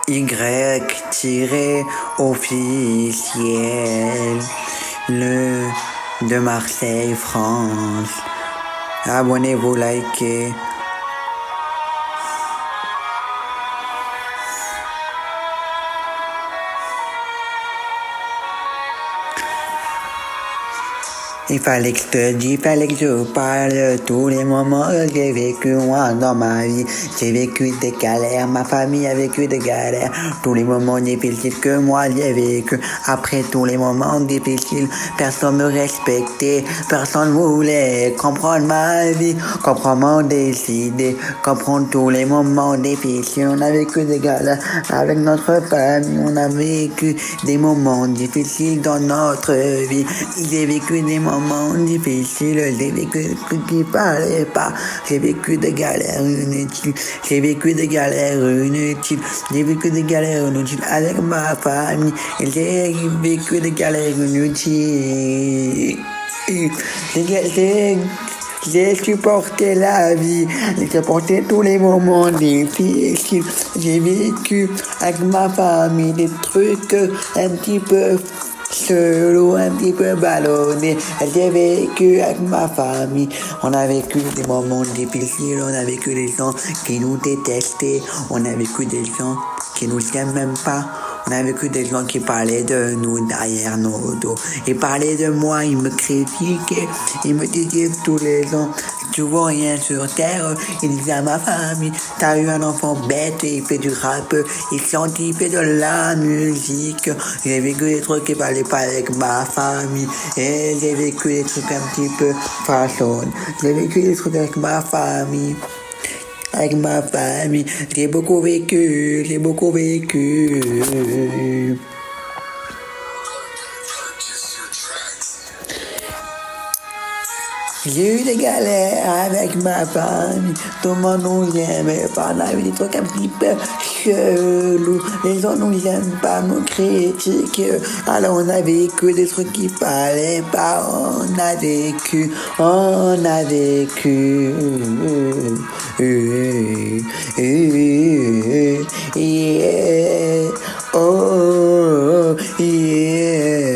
Y-officiel, le de Marseille, France. Abonnez-vous, likez. Il fallait que je te dise, il fallait que je parle tous les moments que j'ai vécu moi dans ma vie. J'ai vécu des galères, ma famille a vécu des galères. Tous les moments difficiles que moi j'ai vécu. Après tous les moments difficiles, personne me respectait, personne voulait comprendre ma vie, comprendre mon décider, comprendre tous les moments difficiles. On a vécu des galères avec notre famille, on a vécu des moments difficiles dans notre vie. J'ai vécu des moments difficiles, j'ai vécu des trucs qui parlaient pas, j'ai vécu des galères inutiles, j'ai vécu des galères inutiles, j'ai vécu des galères inutiles avec ma famille, et j'ai vécu des galères inutiles. J'ai supporté la vie, j'ai supporté tous les moments difficiles, j'ai vécu avec ma famille des trucs un petit peu solo, un petit peu ballonné. J'ai vécu avec ma famille. On a vécu des moments difficiles. On a vécu des gens qui nous détestaient. On a vécu des gens qui nous aiment même pas. On a vécu des gens qui parlaient de nous derrière nos dos. Ils parlaient de moi, ils me critiquaient. Ils me disaient tous les ans, tu vois rien sur terre. Ils disaient à ma famille, t'as eu un enfant bête, il fait du rap, il chante, il fait de la musique. J'ai vécu des trucs qui parlaient pas avec ma famille. Et j'ai vécu des trucs un petit peu façon. J'ai vécu des trucs avec ma famille. Avec ma famille, j'ai beaucoup vécu, j'ai beaucoup vécu. J'ai eu des galères avec ma famille, tout le monde nous aimait pas, on a eu des trucs un petit peu chelous, les gens nous aiment pas, nous critiquent, alors on a vécu des trucs qu'il fallait pas, on a vécu, yeah, oh, yeah.